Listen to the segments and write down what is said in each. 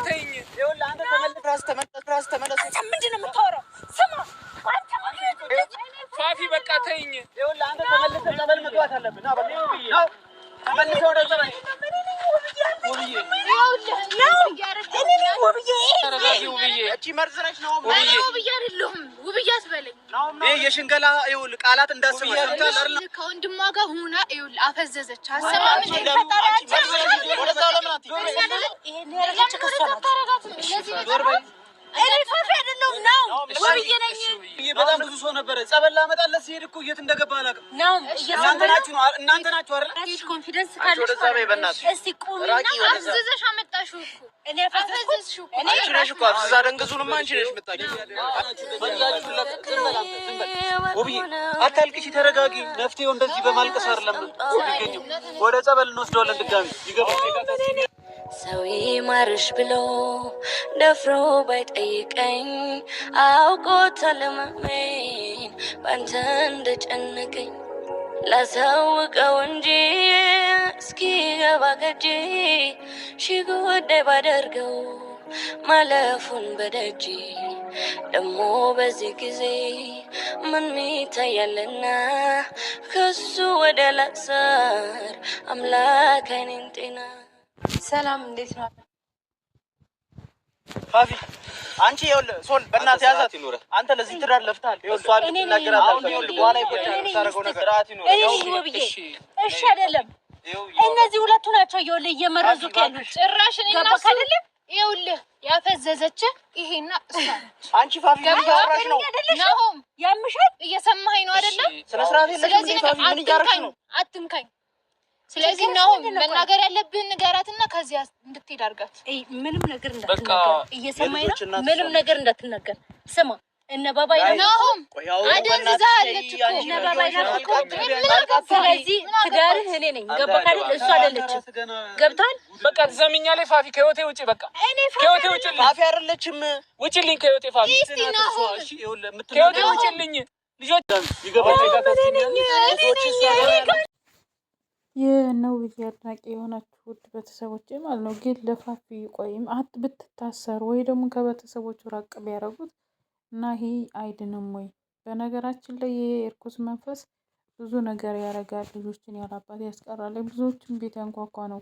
ተይኝ። ይኸውልህ አንተ ተመለስ። ምንድን ነው የምታወራው? ስማ ፋፊ በቃ ተይኝ። ይኸውልህ አንተ ተመልሰህ ጸበል መግባት አለብን። ተመልሰህ ወደ ጸበል የሽንገላ ቃላት እንዳሰማ ከወንድሟ ጋር ሆና አፈዘዘች። በጣም ብዙ ሰው ነበረ። ጸበል ላመጣለት ሲሄድ እኮ የት እንደገባ አላውቅም። እናንተ ናችሁ አይደል? ኮንፊደንስ ካለሽ እስቲ ቁሚና አፍዝዘሽ አመጣሽው እኮ እኔ አፈዘዝሽው እኮ አንቺ ነሽ እኮ አፍዝዛ ደንገዙንማ አንቺ ነሽ የምታውቂው። ውብዬ አታልቅሽ፣ ተረጋጊ። መፍትሄው እንደዚህ በማልቀስ አይደለም የሚገኘው። ወደ ጸበል እንወስደዋለን ድጋሚ ይገባል። ሰው ይማርሽ ብሎ ደፍሮ ባይጠይቀኝ አውቆታል ሕመሜን ባንተ እንደጨነቀኝ ላሳውቀው እንጂ እስኪገባ ከጄ ሺ ጉዳይ ባደርገው ማለፉን በደጅ ደሞ በዚህ ጊዜ ምን ሚታያልና ከሱ ወደ ላሳር አምላክ አይኔን ጤና። ሰላም እንዴት ነው? ፋፊ አንቺ ይኸውልህ ሶል በእናትህ ያዛት ይኖረ አንተ ለዚህ ትዳር ለፍታል። ይኸውልህ እኔ እናገራለሁ። አሁን ይኸውልህ በኋላ ይቆጫል ታረገው ነገር ራት ይኖረ። እሺ አይደለም እነዚህ ሁለቱ ናቸው ይኸውልህ እየመረዙ ያሉት። ጭራሽ እኔ እና አይደለም ይኸውልህ ያፈዘዘች ይሄና እሷ አንቺ ፋፊ ያራሽ ነው ናሆም ያምሻል። እየሰማኸኝ ነው አይደለም? ስለ ስርዓት የለሽም ፋፊ ምን እያረግሽ ነው? አትንካኝ። ስለዚህ ናሆም መናገር ያለብህን ንገራትና ከዚያ እንድትሄድ አድርጋት። ምንም ነገር እንዳትናገር እየሰማኸኝ ነው? ምንም ነገር እንዳትናገር። ስማ እነ ባባይ ናሆም አደንዝዛለች እኮ እነ ባባይ እኮ። ስለዚህ ትዳርህ እኔ ነኝ። ገባህ አይደል? እሱ አይደለችም። ገብቶሃል? በቃ ትሰሚኛለሽ ፋፊ? ከህይወቴ ውጪ። በቃ ከህይወቴ ውጪልኝ። ፋፊ አይደለችም። ውጪልኝ ከህይወቴ ፋፊ። እስቲ ናሆም ከህይወቴ ውጪልኝ። ልጆች ይገባል። የነው አድናቂ የሆናችሁ ውድ ቤተሰቦች ማለት ነው። ግን ለፋፊ ቆይም ብትታሰር ወይ ደግሞ ከቤተሰቦቹ ራቅ ቢያደርጉት እና ይሄ አይድንም ወይ? በነገራችን ላይ ይሄ እርኩስ መንፈስ ብዙ ነገር ያደርጋል። ልጆችን ያላባት ያስቀራል። ብዙዎችን ቤት ያንኳኳ ነው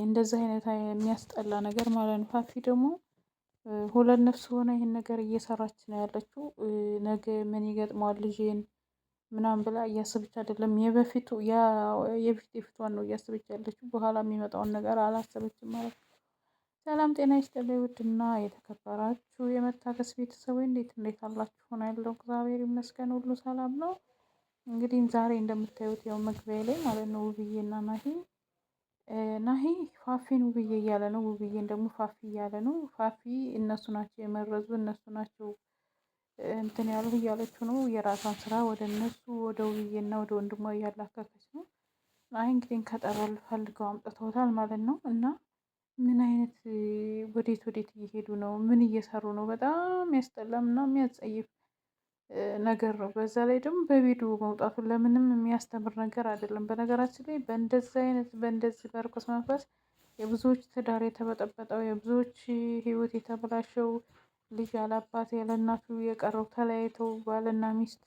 እንደዚህ አይነት የሚያስጠላ ነገር ማለት ነው። ፋፊ ደግሞ ሁለት ነፍስ ሆነ ይህን ነገር እየሰራች ነው ያለችው። ነገ ምን ይገጥመዋል ልጄን ምናምን ብላ እያሰበች አይደለም። የፊቷን ነው እያሰበች ያለችው። በኋላ የሚመጣውን ነገር አላሰበችም ማለት ነው። ሰላም ጤና ይስጥልኝ ውድና የተከበራችሁ የመታገስ ቤተሰቦች እንዴት አላችሁ? ሆነ ያለው እግዚአብሔር ይመስገን ሁሉ ሰላም ነው። እንግዲህ ዛሬ እንደምታዩት ያው መግቢያ ላይ ማለት ነው ውብዬና ናሂ ፋፊን ውብዬ እያለ ነው፣ ውብዬን ደግሞ ፋፊ እያለ ነው። ፋፊ እነሱ ናቸው የመረዙ እነሱ ናቸው እንትን ያሉ እያለችው ነው። የራሷን ስራ ወደ እነሱ ወደ ውብዬና ወደ ወንድሟ እያላከከች ነው። ናሂ እንግዲህ ከጠረል ፈልገው አምጥተውታል ማለት ነው። እና ምን አይነት ወዴት እየሄዱ ነው? ምን እየሰሩ ነው? በጣም ያስጠላም እና የሚያጸይፍ ነገር ነው። በዛ ላይ ደግሞ በቪዲዮ መውጣቱ ለምንም የሚያስተምር ነገር አይደለም። በነገራችን ላይ በእንደዚህ በርኩስ መንፈስ የብዙዎች ትዳር የተበጠበጠው የብዙዎች ህይወት የተበላሸው ልጅ ያለአባት ያለ እናቱ የቀረው ተለያይተው ባልና ሚስት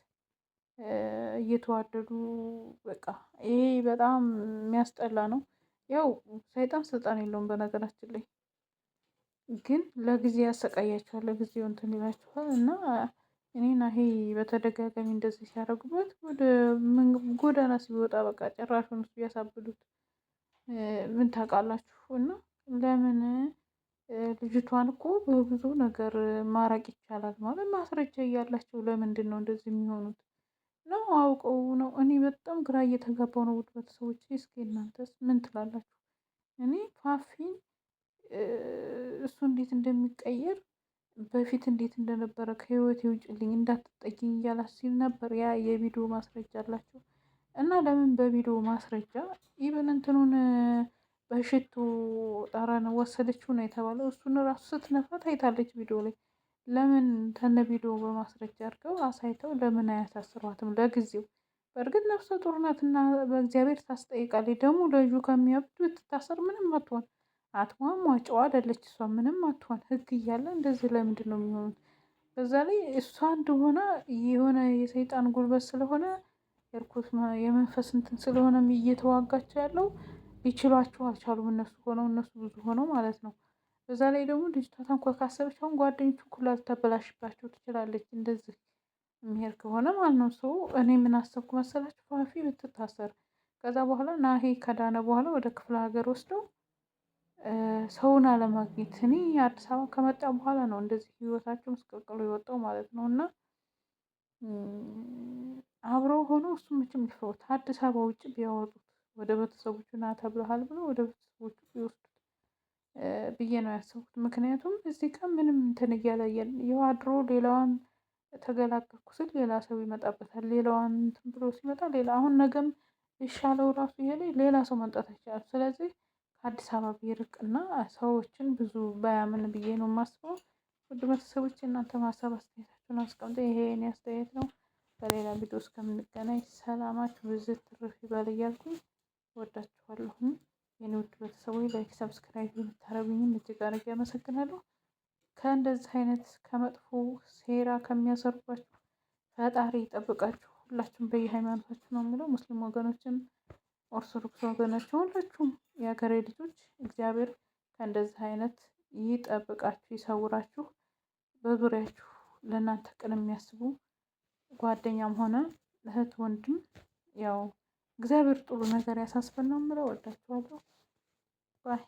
እየተዋደዱ በቃ ይሄ በጣም የሚያስጠላ ነው። ያው ሰይጣን ስልጣን የለውም። በነገራችን ላይ ግን ለጊዜ ያሰቃያቸዋል፣ ለጊዜው እንትን ይላቸዋል። እና እኔ ናሂ በተደጋጋሚ እንደዚህ ሲያደርጉበት ወደ ጎዳና ሲወጣ በቃ ጭራሹን ያሳብዱት ምን ታውቃላችሁ? እና ለምን ልጅቷን እኮ በብዙ ነገር ማራቅ ይቻላል ማለት ማስረጃ እያላቸው ለምንድን ነው እንደዚህ የሚሆኑት? ነው አውቀው ነው? እኔ በጣም ግራ እየተጋባው ነው ውድ ቤተሰቦች። እስኪ እናንተስ ምን ትላላችሁ? እኔ ፋፊን እሱ እንዴት እንደሚቀየር በፊት እንዴት እንደነበረ ከህይወቴ ውጭልኝ እንዳትጠጊኝ እያላት ሲል ነበር። ያ የቪዲዮ ማስረጃ አላቸው እና ለምን በቪዲዮ ማስረጃ ኢቨን እንትኑን በሽቱ ጠረን ወሰደችው ነው የተባለው። እሱን ራሱ ስትነፋ ታይታለች ቪዲዮ ላይ። ለምን ተነ ቪዲዮ በማስረጃ አድርገው አሳይተው ለምን አያሳስሯትም ለጊዜው? በእርግጥ ነፍሰ ጡር ናትና በእግዚአብሔር ታስጠይቃለች። ደግሞ ልጁ ከሚያብድ ብትታሰር ምንም አትሆን። አትሟሟ፣ ጨዋ አይደለች እሷ፣ ምንም አትሆን። ህግ እያለ እንደዚህ ለምንድን ነው የሚሆኑት? በዛ ላይ እሷ እንደሆነ የሆነ የሰይጣን ጉልበት ስለሆነ የርኩስ የመንፈስ እንትን ስለሆነ እየተዋጋቸው ያለው ሊችሏቸው አልቻሉም። እነሱ ብዙ ሆነው ማለት ነው። በዛ ላይ ደግሞ ልጅቷ ተንኮል ካሰበች አሁን ጓደኞቹ ኩላ ልታበላሽባቸው ትችላለች። እንደዚህ የሚሄድ ከሆነ ማለት ነው። ሰው እኔ ምን አሰብኩ መሰላችሁ? ፋፊ ብትታሰር ከዛ በኋላ ናሂ ከዳነ በኋላ ወደ ክፍለ ሀገር ወስደው ሰውን አለማግኘት። እኔ አዲስ አበባ ከመጣ በኋላ ነው እንደዚህ ህይወታቸው መስቀልቅሎ የወጣው ማለት ነው። እና አብረው ሆኖ እሱ መቼም ሊፈውት አዲስ አበባ ውጭ ቢያወጡት ወደ ቤተሰቦቹ ና ተብለሃል ብሎ ወደ ቤተሰቦቹ ቢወስዱት ብዬ ነው ያሰብኩት። ምክንያቱም እዚህ ጋር ምንም እንትን እያለ የዋድሮ ሌላዋን ተገላገልኩ ስል ሌላ ሰው ይመጣበታል። ሌላዋን እንትን ብሎ ሲመጣ ሌላ አሁን ነገም ይሻለው ራሱ ይሄ ሌላ ሰው መምጣት አይቻልም። ስለዚህ ከአዲስ አበባ ቢርቅና ሰዎችን ብዙ ባያምን ብዬ ነው የማስበው። ውድ ቤተሰቦች እናንተ ሀሳብ አስተያየታችሁን አስቀምጡ። ይሄ የኔ አስተያየት ነው። በሌላ ቪዲዮ እስከምንገናኝ ሰላማችሁ ብዝት ትርፍ ይበል እያልኩኝ ወዳችኋለሁ። የኔ ውድ ቤተሰቦች ላይክ፣ ሰብስክራይብ የምታረጉኝም እጅግ አድርጌ አመሰግናለሁ። ከእንደዚህ አይነት ከመጥፎ ሴራ ከሚያሰርባችሁ ፈጣሪ ይጠብቃችሁ። ሁላችሁም በየሃይማኖታችሁ ነው የምለው። ሙስሊም ወገኖችም ኦርቶዶክስ ወገኖችም ሁላችሁም የሀገሬ ልጆች እግዚአብሔር ከእንደዚህ አይነት ይጠብቃችሁ፣ ይሰውራችሁ። በዙሪያችሁ ለእናንተ ቅን የሚያስቡ ጓደኛም ሆነ እህት ወንድም ያው እግዚአብሔር ጥሩ ነገር ያሳስበን ነው የምለው። ወዳችኋለሁ ባይ